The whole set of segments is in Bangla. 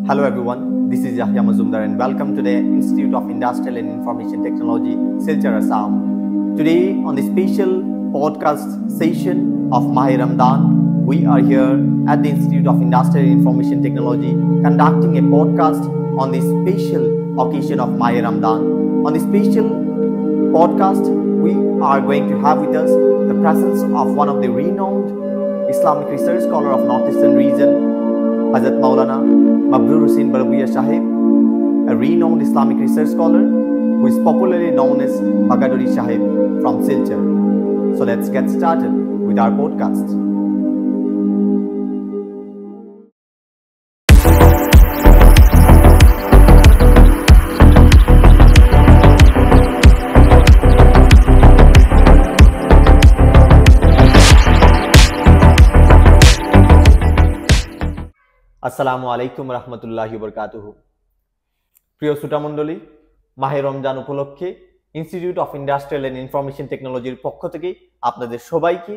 Hello everyone, this is Yahya Mazumdar and welcome to the Institute of Industrial and Information Technology, Silchar, Assam. Today on the special podcast session of Mahe Ramadan, we are here at the Institute of Industrial and Information Technology conducting a podcast on the special occasion of Mahe Ramadan. On the special podcast, we are going to have with us the presence of one of the renowned Islamic research scholar of Northeastern region, Hazrat Maulana Mabrur Hussain Barabuia Sahib, a renowned Islamic research scholar who is popularly known as Bagaduri Sahib from Silchar. So let's get started with our podcast. আসসালামু আলাইকুম রহমতুল্লাহি বরকাতুহু। প্রিয় শ্রোতামণ্ডলী, মাহে রমজান উপলক্ষে institute of industrial and information টেকনোলজির পক্ষ থেকে আপনাদের সবাইকে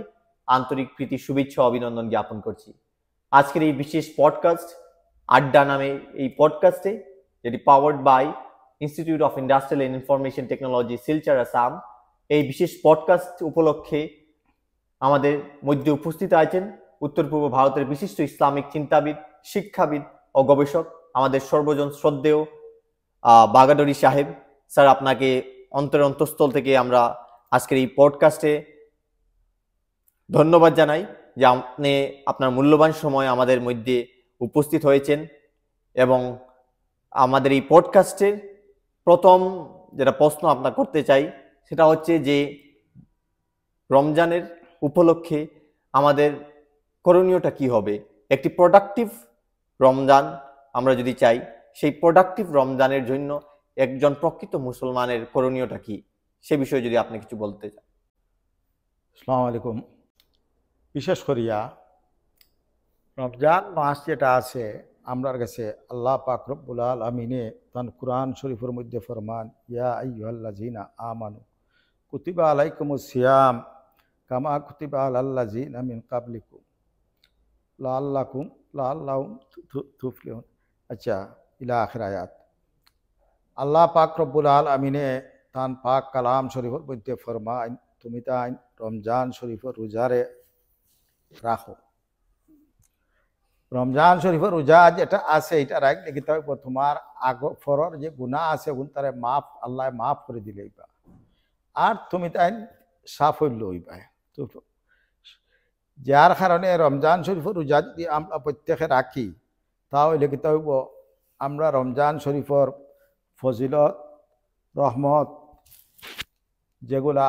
আন্তরিক প্রীতি শুভেচ্ছা অভিনন্দন জ্ঞাপন করছি। আজকের এই বিশেষ পডকাস্ট আড্ডা নামে এই পডকাস্টে, যেটি powered by institute of industrial and information technology Silchar Assam, এই বিশেষ পডকাস্ট উপলক্ষে আমাদের মধ্যে উপস্থিত আছেন উত্তর পূর্ব ভারতের বিশিষ্ট ইসলামিক চিন্তাবিদ, শিক্ষাবিদ ও গবেষক আমাদের সর্বজন শ্রদ্ধেয় বাগাডরি সাহেব। স্যার, আপনাকে অন্তঃস্থল থেকে আমরা আজকের এই পডকাস্টে ধন্যবাদ জানাই যে আপনি আপনার মূল্যবান সময় আমাদের মধ্যে উপস্থিত হয়েছেন এবং আমাদের এই পডকাস্টের প্রথম যেটা প্রশ্ন আপনার করতে চাই সেটা হচ্ছে যে রমজানের উপলক্ষে আমাদের করণীয়টা কি হবে? একটি প্রোডাক্টিভ রমজান আমরা যদি চাই, সেই প্রোডাক্টিভ রমজানের জন্য একজন প্রকৃত মুসলমানের করণীয়টা কি, সে বিষয়ে যদি আপনি কিছু বলতে চান। আসসালামু আলাইকুম। বিশেষ করিয়া রমজান মাস যেটা আছে আমরার কাছে আল্লাহ পাক রব্বুল আলামিনে তান কুরআন শরীফের মধ্যে ফরমান, ইয়া আইয়ুহাল্লাযিনা আমানু কুতিবা আলাইকুমুস সিয়াম কামা কুতিবা আলাল্লাযিনা মিন ক্বাবলিকুম লাআল্লাহুম তুফলিহুন। আচ্ছা, ইলা আখির আয়াত। আল্লাহ পাক রব্বুল আলামিনে তান পাক কালাম শরীফের মধ্যে ফরমায়, তুমি তাই রমজান শরীফের রোজারে রাখো। রমজান শরীফের রোজা যেটা আছে এটা রাখ দেখি তবে তোমার ফরর যে গুনাহ আছে ওগুন তারে আল্লাহ মাফ করে দিলেইবা, আর তুমি তাই সাফল্য হইবা। তো যার কারণে রমজান শরীফের রোজা যদি আমরা প্রত্যেকে রাখি তাহলে কি তৈব আমরা রমজান শরীফের ফজিলত রহমত যেগুলা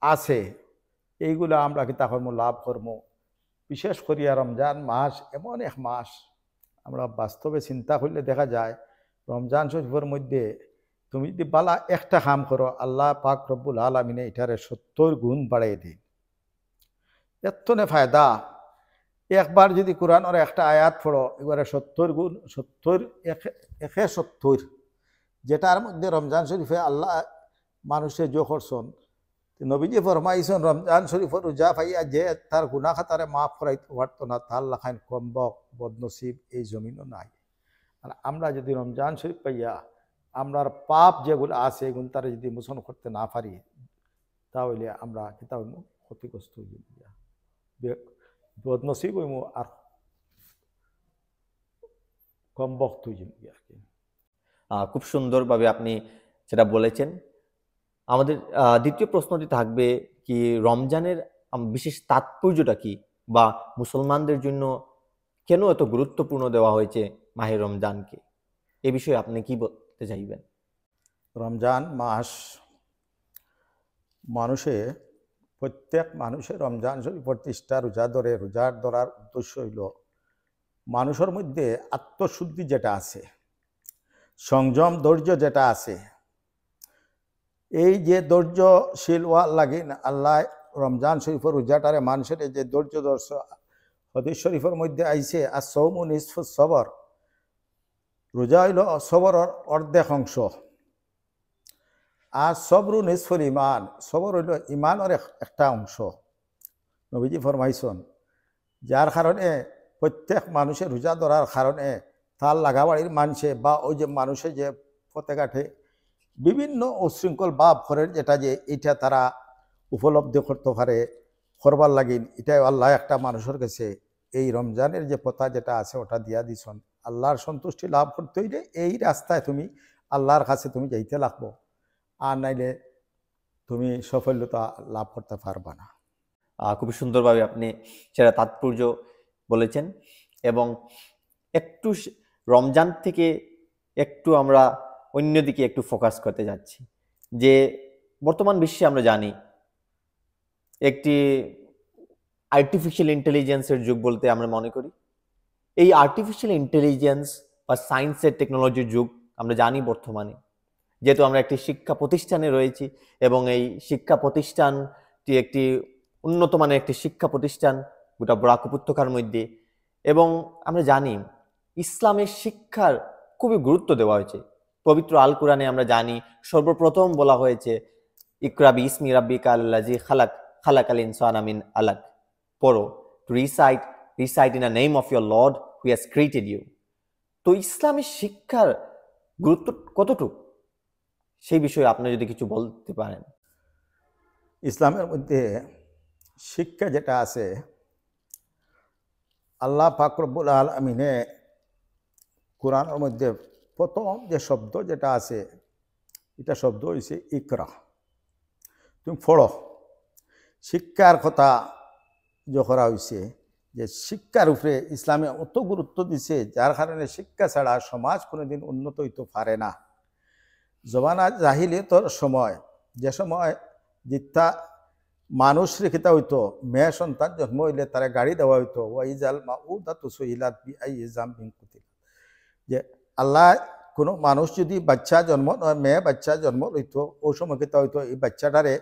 আছে এইগুলা আমরা কি তখন লাভ করবো। বিশেষ করিয়া রমজান মাস এমন এক মাস, আমরা বাস্তবে চিন্তা করলে দেখা যায় রমজান শরীফের মধ্যে তুমি যদি বালা একটা কাম করো, আল্লাহ পাক রব্বুল আলামিনে এটারে 70 গুণ বাড়াই দিন। এতনে ফায়দা। একবার যদি কোরআনের একটা আয়াত পড়ো, এবারে 70 গুণ, 70 যেটার মধ্যে রমজান শরীফে আল্লাহ মানুষে জো করছেন। নবীজি ফরমাইছেন, রমজান শরীফের রোজা পাইয়া যে তার গুনাহ খাতারে মাফ করাইতে পারতো না, তার লাখান কম্বক বদনসিব এই জমিনও নাই। আর আমরা যদি রমজান শরীফ পাইয়া আমরার পাপ যেগুলো আছে এগুলো তারা যদি মোচন করতে না পারি তাহলে আমরা কিতাব ক্ষতিগ্রস্ত হয়ে যাই, বদনসিব হইম আর কম বক্ত হয়ে যাই আর কি। খুব সুন্দরভাবে আপনি সেটা বলেছেন। আমাদের দ্বিতীয় প্রশ্নটি থাকবে কি, রমজানের বিশেষ তাৎপর্যটা কি, বা মুসলমানদের জন্য কেন এত গুরুত্বপূর্ণ দেওয়া হয়েছে মাহে রমজানকে, এ বিষয়ে আপনি কি বলতে চাইবেন? রমজান মাস প্রত্যেক মানুষের রমজান শরীফ প্রতিষ্ঠা রোজার ধরার উদ্দেশ্য হইল মানুষের মধ্যে আত্মশুদ্ধি যেটা আছে, সংযম ধৈর্য যেটা আছে, এই যে ধৈর্যশীল ওয়ার লাগে আল্লাহ রমজান শরীফের রোজাটারে মানুষের যে ধৈর্য দর্শ হাদিস শরীফের মধ্যে আইছে, আর সৌমু নিসফুস সবর, রোজা হইল সবরের অর্ধেক অংশ, আর সবরু নিসফুল ইমান, সবর হইল ইমানের একটা অংশ। নবীজি ফরমাইছেন, যার কারণে প্রত্যেক মানুষের রোজা ধরার কারণে তার লাগাবাড়ির মানুষে বা ওই যে মানুষে যে পথে ঘাটে বিভিন্ন উশৃঙ্খল ভাব করে, যেটা যে এটা তারা উপলব্ধি করতে পারে করবার লাগিন, এটাই আল্লাহ একটা মানুষের কাছে এই রমজানের যে পথা যেটা আছে ওটা দিয়া দিছন। আল্লাহর সন্তুষ্টি লাভ করতে হইলে এই রাস্তায় তুমি আল্লাহর কাছে তুমি যাইতে লাগবো, আর নাইলে তুমি সফলতা লাভ করতে পারবা না। খুবই সুন্দরভাবে আপনি সেটা তাৎপর্য বলেছেন। এবং একটু রমজান থেকে একটু আমরা অন্যদিকে একটু ফোকাস করতে যাচ্ছি, যে বর্তমান বিশ্বে আমরা জানি একটি আর্টিফিশিয়াল ইন্টেলিজেন্সের যুগ বলতে আমরা মনে করি। এই আর্টিফিশিয়াল ইন্টেলিজেন্স বা সায়েন্সের টেকনোলজির যুগ আমরা জানি বর্তমানে, যেহেতু আমরা একটি শিক্ষা প্রতিষ্ঠানে রয়েছি এবং এই শিক্ষা প্রতিষ্ঠানটি একটি উন্নত মানের একটি শিক্ষা প্রতিষ্ঠান গোটা বরাক উপত্যকার মধ্যে। এবং আমরা জানি ইসলামের শিক্ষার খুবই গুরুত্ব দেওয়া হয়েছে। পবিত্র আল কোরআনে আমরা জানি সর্বপ্রথম বলা হয়েছে ইকরা বিইসমি রাব্বিকাল লাযী খালাক খালাকাল ইনসানা মিন আলাক, পড়ো, to recite in the name of your lord who has created you. তো ইসলামের শিক্ষার গুরুত্ব কতটুকু, সেই বিষয়ে আপনি যদি কিছু বলতে পারেন। ইসলামের মধ্যে শিক্ষা যেটা আছে, আল্লাহ পাক রব্বুল আলামিনে কোরআনের মধ্যে প্রথম যে শব্দ যেটা আছে, এটা শব্দ হয়েছে ইকরা, তুমি পড়ো। শিক্ষার কথা যে করা হয়েছে, যে শিক্ষার উপরে ইসলামে অত গুরুত্ব দিছে, যার কারণে শিক্ষা ছাড়া সমাজ কোনোদিন উন্নত হইতে পারে না। জমানা জাহিলিয়তের সময়, যে সময় জিথা মানুষ রেখিতা হইতো, মেয়ে সন্তান জন্ম হইলে তারা গাড়ি দেওয়া হইতো, ওয়াইজাল মাউদাতু সুইলাত বিআইয়ি যামবিন কুতিলাত, যে আল্লাহ কোনো মানুষ যদি বাচ্চা জন্ম মেয়ে বাচ্চা জন্ম লইতো, ওই সময় কিতা হইতো, এই বাচ্চাটারে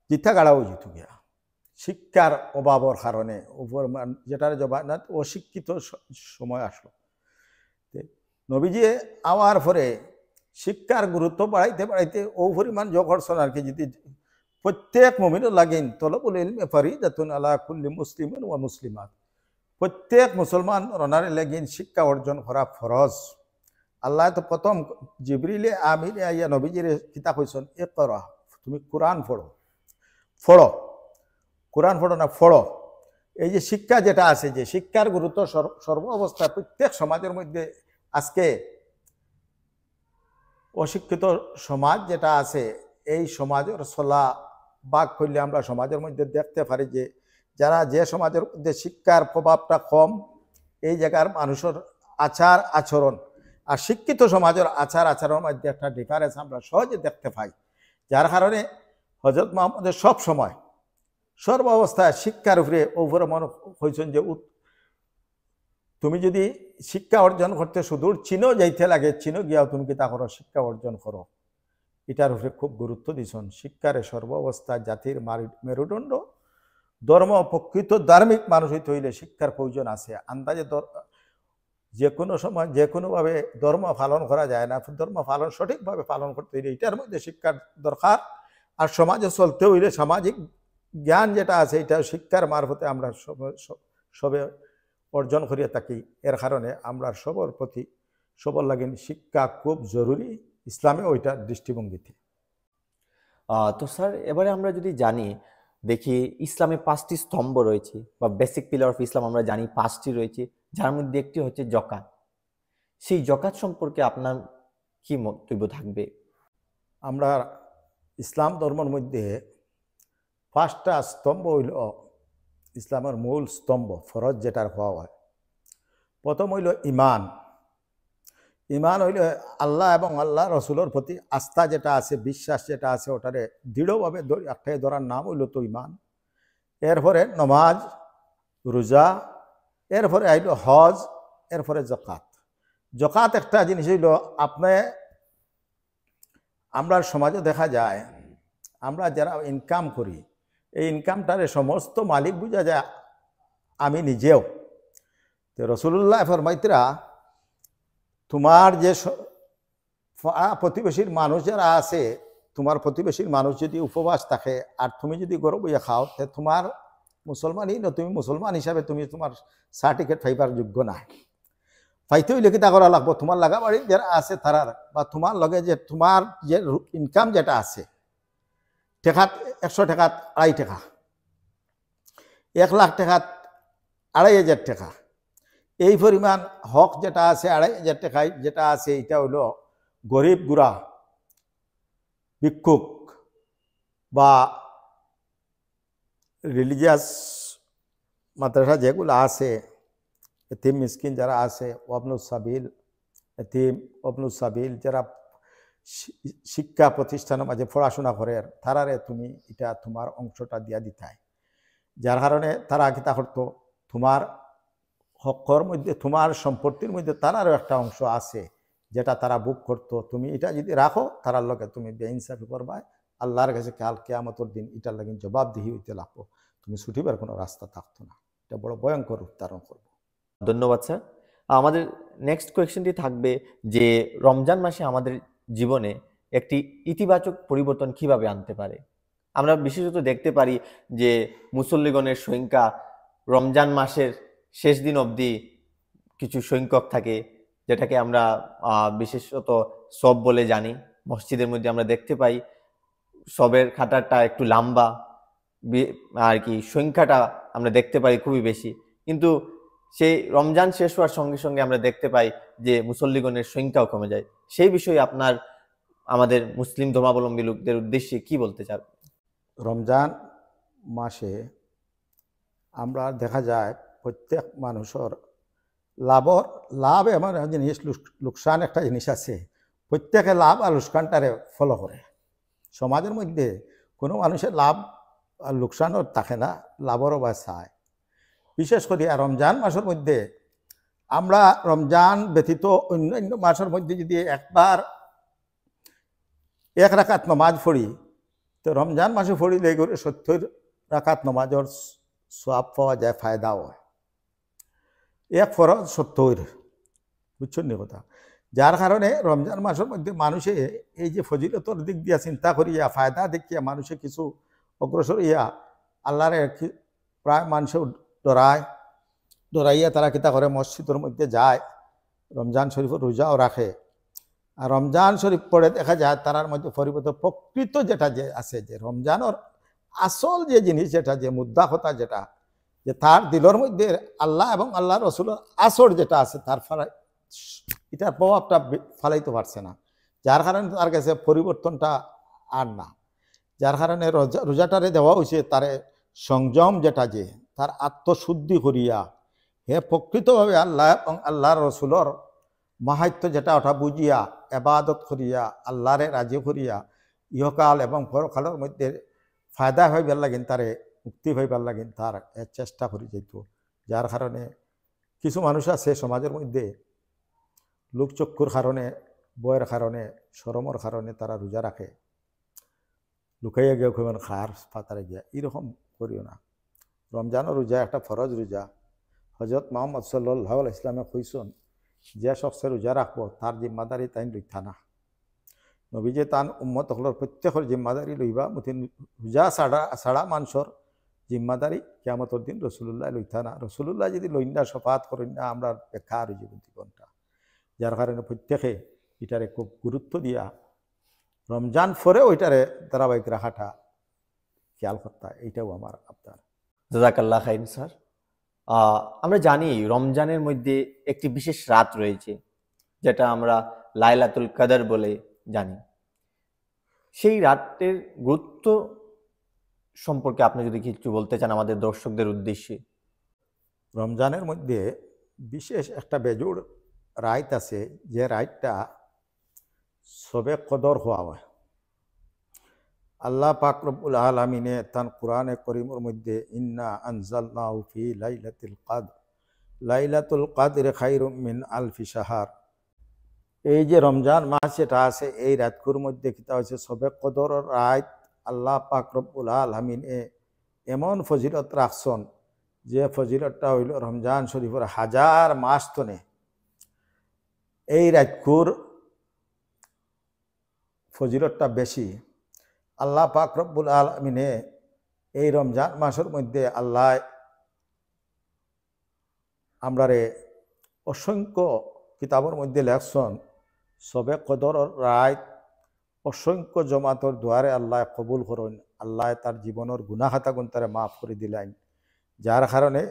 জিথা গাড়া হয়ে যেত গিয়া শিক্ষার অভাবের কারণে, যেটার জবানাত অশিক্ষিত সময় আসলো। নবীজি আওয়ার পরে শিক্ষার গুরুত্ব বাড়াইতে বাড়াইতে ও পরিমাণ যোগ করছেন আর কি, যদি প্রত্যেক মুমিনের লাগিন তলবুল ইলমি ফরিদাতুন আলা কুল্লি মুসলিমিন ওয়া মুসলিমাত, প্রত্যেক মুসলমান রনারে লাগিন শিক্ষা অর্জন করা ফরজ। আল্লাহ তো প্রথম জিবরিলে আমিরে আইয়া নবীজির কিতাব হইছেন ইকরা, তুমি কোরআন পড়ো, পড়ো, কোরআন পড়ো না পড়ো। এই যে শিক্ষা যেটা আছে, যে শিক্ষার গুরুত্ব সর্ব অবস্থায় প্রত্যেক সমাজের মধ্যে, আজকে অশিক্ষিত সমাজ যেটা আছে, এই সমাজের চলা বাক করলে আমরা সমাজের মধ্যে দেখতে পারি যে যারা যে সমাজের মধ্যে শিক্ষার প্রভাবটা কম, এই জায়গার মানুষের আচার আচরণ আর শিক্ষিত সমাজের আচার আচরণের মধ্যে একটা ডিফারেন্স আমরা সহজে দেখতে পাই। যার কারণে হযরত মুহাম্মদের সব সময় সর্ব অবস্থায় শিক্ষার উপরে মনে হয়েছেন যে তুমি যদি শিক্ষা অর্জন করতে সুদূর চীনও যাইতে লাগে, চীনও গিয়াও তুমি কি তা করো, শিক্ষা অর্জন করো। এটার উপরে খুব গুরুত্ব দিয়েছেন। শিক্ষারে সর্ব অবস্থায় জাতির মেরুদণ্ড, ধর্ম প্রকৃত ধার্মিক মানুষ হইতে হইলে শিক্ষার প্রয়োজন আছে। আন্দাজে যে কোনো সময় যে কোনোভাবে ধর্ম পালন করা যায় না, ধর্ম পালন সঠিকভাবে পালন করতে হইলে এটার মধ্যে শিক্ষার দরকার। আর সমাজে চলতে হইলে সামাজিক জ্ঞান যেটা আছে, এটা শিক্ষার মারফতে আমরা সবে অর্জন করিয়া থাকি। এর কারণে আমরা সবার প্রতি সবার লাগেন শিক্ষা খুব জরুরি, ইসলামে ওইটা দৃষ্টিভঙ্গিতে। তো স্যার, এবারে আমরা যদি জানি, দেখি ইসলামে 5টি স্তম্ভ রয়েছে বা বেসিক পিলার অফ ইসলাম আমরা জানি 5টি রয়েছে, যার মধ্যে একটি হচ্ছে যাকাত। সেই যাকাত সম্পর্কে আপনার কি মন্তব্য থাকবে? আমরা ইসলাম ধর্মের মধ্যে 5টা স্তম্ভ হইল ইসলামের মূল স্তম্ভ, ফরজ যেটার হওয়া হয়। প্রথম হইল ইমান। ইমান হইল আল্লাহ এবং আল্লাহ রসুলের প্রতি আস্থা যেটা আছে, বিশ্বাস যেটা আছে, ওটারে দৃঢ়ভাবে একটাই ধরার নাম হইল তো ইমান। এরপরে নমাজ, রোজা, এরপরে আইল হজ, এরপরে যাকাত। যাকাত একটা জিনিস হইল, আমরা সমাজে দেখা যায় আমরা যারা ইনকাম করি, এই ইনকামটারে সমস্ত মালিক বুঝা যায় আমি নিজেও। তো রাসূলুল্লাহ ফরমাইতরা, তোমার যে প্রতিবেশীর মানুষ যারা আছে, তোমার প্রতিবেশীর মানুষ যদি উপবাস থাকে আর তুমি যদি গরু বইয়া খাও, তে তোমার মুসলমানই না, তুমি মুসলমান হিসাবে তুমি তোমার সার্টিফিকেট পাইবার যোগ্য নাই। পাইতে হইলে কিতা করা লাগবো, তোমার লাগা বাড়ি যারা আছে তারার বা তোমার লগে যে তোমার যে ইনকাম যেটা আছে টেকাত 100 টাকাত 2.5 টাকা, 1 লাখ টাকাত 2,500 টাকা, এই পরিমাণ হক যেটা আছে 2,500 টাকায় যেটা আছে এটা হইল গরিব গুড়া ভিক্ষুক বা রিলিজিয়াস মাদ্রাসা যেগুলো আছে, এতিম মিসকিন যারা আছে, ওয়াবনুস সাবিল, এতিম ওয়াবনুস সাবিল যারা শিক্ষা প্রতিষ্ঠানের মাঝে পড়াশোনা করে তারারে তুমি এটা তোমার অংশটা দিয়া দিতাই, যার কারণে তারা কিতা করতো তোমার হকর মধ্যে তোমার সম্পত্তির মধ্যে তারারও একটা অংশ আছে যেটা তারা বুক করতো, তুমি এটা যদি রাখো তারার লগে তুমি বেইনসাফি করবা, আল্লাহর কাছে কাল কিয়ামতের দিন এটার লাগে জবাবদিহি হইতে লাগবো, তুমি ছুটিবার কোনো রাস্তা থাকতো না, এটা বড় ভয়ঙ্কর রূপ ধারণ করবো। ধন্যবাদ স্যার। আমাদের নেক্সট কোয়েশ্চেনটি থাকবে যে রমজান মাসে আমাদের জীবনে একটি ইতিবাচক পরিবর্তন কিভাবে আনতে পারে। আমরা বিশেষত দেখতে পারি যে মুসল্লিগণের সংখ্যা রমজান মাসের শেষ দিন অবধি কিছু সংখ্যক থাকে, যেটাকে আমরা বিশেষত সব বলে জানি। মসজিদের মধ্যে আমরা দেখতে পাই সবের খাতারটা একটু লম্বা আর কি, সংখ্যাটা আমরা দেখতে পাই খুবই বেশি, কিন্তু সেই রমজান শেষ হওয়ার সঙ্গে সঙ্গে আমরা দেখতে পাই যে মুসল্লিগণের সংখ্যাও কমে যায়। সেই বিষয়ে আপনার আমাদের মুসলিম ধর্মাবলম্বী লোকদের উদ্দেশ্যে কি বলতে চান? রমজান মাসে আমরা দেখা যায় প্রত্যেক মানুষের লাভ এমন জিনিস, লোকসান একটা জিনিস আছে, প্রত্যেকে লাভ আর লোকসানটারে ফলো করে। সমাজের মধ্যে কোনো মানুষের লাভ আর লোকসানও থাকে না, লাভেরও বা চায়। বিশেষ করে রমজান মাসের মধ্যে আমরা রমজান ব্যতীত অন্যান্য মাসের মধ্যে যদি একবার 1 রাকাত নমাজ পড়ি, তো রমজান মাসে পড়িলে করে 70 রাকাত নমাজের সওয়াব পাওয়া যায়, ফায়দাও হয়। 1 ফরজ 70, বুঝছেন নি কথা? যার কারণে রমজান মাসের মধ্যে মানুষে এই যে ফজিলতর দিক দিয়া চিন্তা করিয়া ফায়দা দেখিয়া মানুষে কিছু অগ্রসর ইয়া আল্লাহরে প্রায় মানুষে ডরাইয়া তারা কিতা করে মসজিদের মধ্যে যায়, রমজান শরীফের রোজাও রাখে। আর রমজান শরীফ পড়ে দেখা যায় তারার মধ্যে পরিবর্তন প্রকৃত যেটা যে আছে, যে রমজানের আসল যে জিনিস যেটা, যে মুদ্রা কথা যেটা, যে তার দিলের মধ্যে আল্লাহ এবং আল্লাহ রসুলের আসর যেটা আছে তার এটার প্রভাবটা ফালাইতে পারছে না, যার কারণে তার কাছে পরিবর্তনটা আর না। যার কারণে রোজাটারে দেওয়া হয়েছে তারে সংযম যেটা, যে তার আত্মশুদ্ধি করিয়া হে প্রকৃতভাবে আল্লাহ এবং আল্লাহর রসুলের মাহাত্য যেটা ওটা বুঝিয়া এবাদত করিয়া আল্লাহরে রাজি করিয়া ইহকাল এবং পরকালের মধ্যে ফায়দা হইবার লাগিন, তারে মুক্তি হইবার লাগিন তার চেষ্টা করি যেত। যার কারণে কিছু মানুষ আছে সমাজের মধ্যে লোকচক্ষুর কারণে, বয়ের কারণে, শরমের কারণে তারা রোজা রাখে, লুকাইয়া গিয়ে খুবেন খার পাতারে গিয়া, এরকম করিও না। রমজানের রোজা একটা ফরজ রোজা। হজরত মোহাম্মদ সাল্লাল্লাহু আলাইহি ইসলামে কইছেন যে শখসে রোজা রাখবো তার জিম্মাদারি তাই লইতা না। নবীজে তান উম্মত হকলের প্রত্যেকের জিম্মাদারি লইবা, মতিন রোজা ছাড়া মানুষের জিম্মাদারি কিয়ামতের দিন রসুল্লাহ লইতা না। রসুল্লাহ যদি লইনা সফাত করেন না, আমরা বেকার জীবনটা। যার কারণে প্রত্যেকে এটারে খুব গুরুত্ব দিয়া রমজান পরে ওইটারে ধারাবাহিক রাখাটা খেয়াল করতা, এইটাও আমার আপনার। জাযাকাল্লাহ খাইর স্যার। আমরা জানি রমজানের মধ্যে একটি বিশেষ রাত রয়েছে যেটা আমরা লাইলাতুল কদর বলে জানি। সেই রাতের গুরুত্ব সম্পর্কে আপনি যদি কিছু বলতে চান আমাদের দর্শকদের উদ্দেশ্যে। রমজানের মধ্যে বিশেষ একটা বেজুড় রাত আছে, যে রাতটা সবে কদর হওয়া হয়। আল্লাহ পাক রব্বুল আলামিনে তান কুরআনে করিমের মধ্যে ইন্না আনজালনাহু ফি লাইলাতুল কদর, লাইলাতুল কদর খায়রুম মিন আলফি শাহর। এই যে রমজান মাস যেটা আছে এই রাতগুলোর মধ্যে কিতা হয়েছে সবে কদরের রাত। আল্লাহ পাক রব্বুল আলামিনে এমন ফজিলত রাখছেন যে ফজিলতটা হইল রমজান শরীফের 1000 মাস তনে এই রাতগুলোর ফজিলতটা বেশি। আল্লাহ পাক রব্বুল আলামিনে এই রমজান মাসের মধ্যে আল্লাহ আমরারে অসংখ্য কিতাবের মধ্যে লেখছেন সবে কদর রায় অসংখ্য জমাতর দুয়ারে আল্লাহ কবুল করেন, আল্লাহ তার জীবনের গুনাহাতা গুণ তারে মাফ করে দিলেন। যার কারণে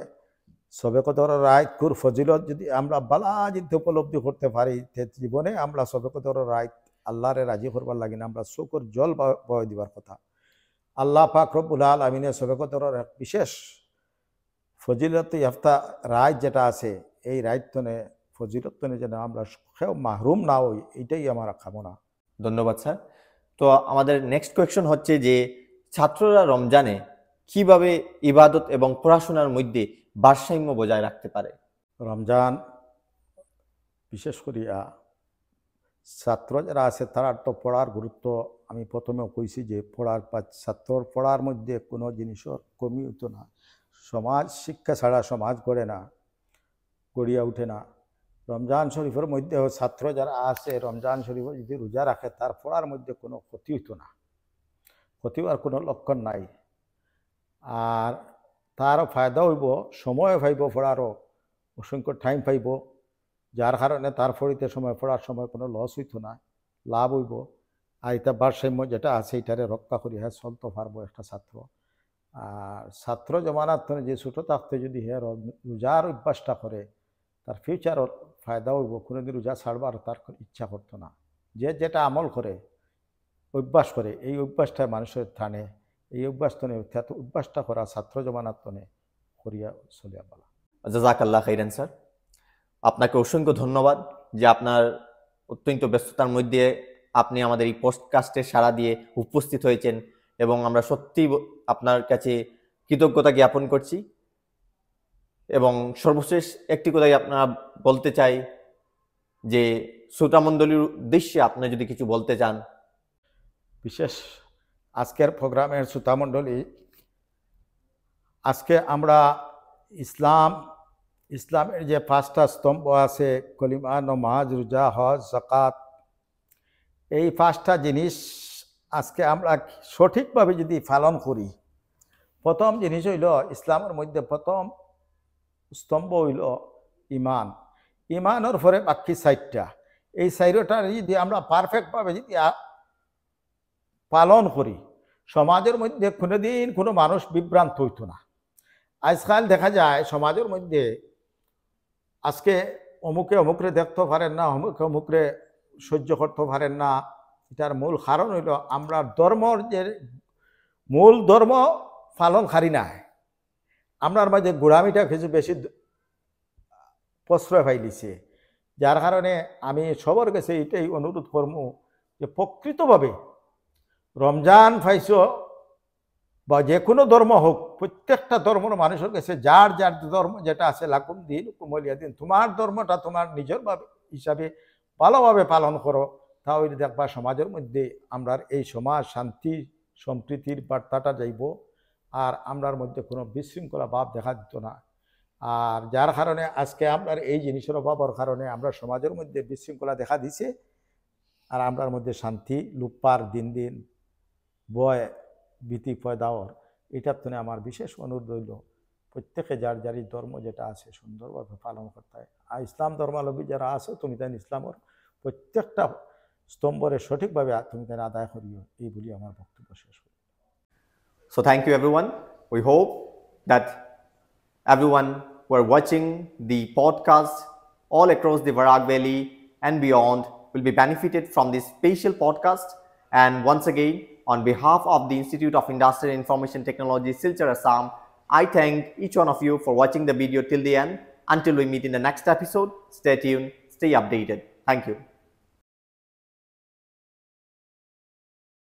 সবে কদর রায় কুর ফজিলত যদি আমরা বালা যদি উপলব্ধি করতে পারি, জীবনে আমরা সবে কদর রায় আল্লাহরে রাজি করবার লাগি না, আমরা চোখের জল বয় দিবার কথা। আল্লাহ পাক রব্বুল আলামিনের সবে কদরের এক বিশেষ ফজিলত ইয়াফতা রায় যেটা আছে, এই রায়তনে ফজিলতনে যেন আমরা কেউ মাহরুম না হই, এটাই আমার কামনা। ধন্যবাদ স্যার। তো আমাদের নেক্সট কোয়েশ্চন হচ্ছে যে ছাত্ররা রমজানে কিভাবে ইবাদত এবং পড়াশোনার মধ্যে ভারসাম্য বজায় রাখতে পারে? রমজান বিশেষ করিয়া ছাত্র যারা আছে তারা তো পড়ার গুরুত্ব আমি প্রথমেও কইছি যে পড়ার ছাত্রর পড়ার মধ্যে কোনো জিনিসের কমি হতো না। সমাজ শিক্ষা ছাড়া সমাজ গড়ে না, গড়িয়া উঠে না। রমজান শরীফের মধ্যেও ছাত্র যারা আছে রমজান শরীফ যদি রোজা রাখে তার পড়ার মধ্যে কোনো ক্ষতি হইতো না, ক্ষতি হওয়ার কোনো লক্ষণ নাই। আর তারও ফায়দা হইব, সময় পাইব, পড়ারও অসংখ্য টাইম পাইব, যার কারণে তার পড়িতে সময় পড়ার সময় কোনো লস হইতো না, লাভ হইব। আর এটা ভারসাম্য যেটা আছে এটারে রক্ষা করি হ্যাঁ চলতে পারবো একটা ছাত্র। আর ছাত্র জমানার যে ছোটো থাকতে যদি হ্যাঁ রোজার অভ্যাসটা করে তার ফিউচারও ফায়দা হইব, কোনোদিন রোজা ছাড়বার তার ইচ্ছা করতো না। যে যেটা আমল করে অভ্যাস করে এই অভ্যাসটা মানুষের টানে, এই অভ্যাসটা করা ছাত্র জমানার তনে করিয়া চলিয়া বলা। জাযাকাল্লাহ খাইরান স্যার, আপনাকে অসংখ্য ধন্যবাদ যে আপনার অত্যন্ত ব্যস্ততার মধ্যে আপনি আমাদের এই পডকাস্টে সাড়া দিয়ে উপস্থিত হয়েছেন এবং আমরা সত্যি আপনার কাছে কৃতজ্ঞতা জ্ঞাপন করছি। এবং সর্বশেষ একটি কথাই আপনারা বলতে চাই যে শ্রোতামণ্ডলীর উদ্দেশ্যে আপনি যদি কিছু বলতে চান। বিশেষ আজকের প্রোগ্রামের শ্রোতামণ্ডলী, আজকে আমরা ইসলামের যে 5টা স্তম্ভ আছে কলিমা, নামাজ, রোজা, হজ, যাকাত, এই 5টা জিনিস আজকে আমরা সঠিকভাবে যদি পালন করি, প্রথম জিনিস হইল ইসলামের মধ্যে প্রথম স্তম্ভ হইল ইমান। ইমানের পরে বাকি 4টা, এই 4টা যদি আমরা পারফেক্টভাবে যদি পালন করি সমাজের মধ্যে কোনোদিন কোনো মানুষ বিভ্রান্ত হইতো না। আজকাল দেখা যায় সমাজের মধ্যে আজকে অমুকরে দেখতে পারেন না, অমুকরে সহ্য করতে পারেন না। এটার মূল কারণ হইল আমরা ধর্মর যে মূল ধর্ম পালনকারী না, আমরার মাঝে গোড়ামিটা কিছু বেশি প্রশ্রয় পাইলিছে। যার কারণে আমি সবার কাছে এটাই অনুরোধ করবো যে প্রকৃতভাবে রমজান পাইছ বা যে কোনো ধর্ম হোক, প্রত্যেকটা ধর্মের মানুষের কাছে যার যার ধর্ম যেটা আছে লাকুম দিন কুমলিয়া দিন, তোমার ধর্মটা তোমার নিজের হিসাবে ভালোভাবে পালন করো, তাহলে দেখবা সমাজের মধ্যে আমরার এই সমাজ শান্তি সম্প্রীতির বার্তাটা যাইব, আর আমরার মধ্যে কোনো বিশৃঙ্খলা ভাব দেখা দিত না। আর যার কারণে আজকে আমরার এই জিনিসের অভাবের কারণে আমরা সমাজের মধ্যে বিশৃঙ্খলা দেখা দিছে, আর আমরার মধ্যে শান্তি লুপ্পার দিন দিন বয় ভীতি পয়দাওয়ার। এটার জন্য আমার বিশেষ অনুরোধ হইল প্রত্যেকে যার যার ধর্ম যেটা আছে সুন্দরভাবে পালন করতে হয়। আর ইসলাম ধর্মাবলম্বী যারা আছে তুমি তাই ইসলামের প্রত্যেকটা স্তম্ভরে সঠিকভাবে তুমি তাই আদায় করিও, এই বলি আমার বক্তব্য শেষ করি। So thank you everyone. We hope that everyone who are watching the podcast all across the Barak Valley and beyond will be benefited from this special podcast. And once again, on behalf of the Institute of Industrial and Information Technology, Silchar, Assam, I thank each one of you for watching the video till the end. Until we meet in the next episode, stay tuned, stay updated. Thank you.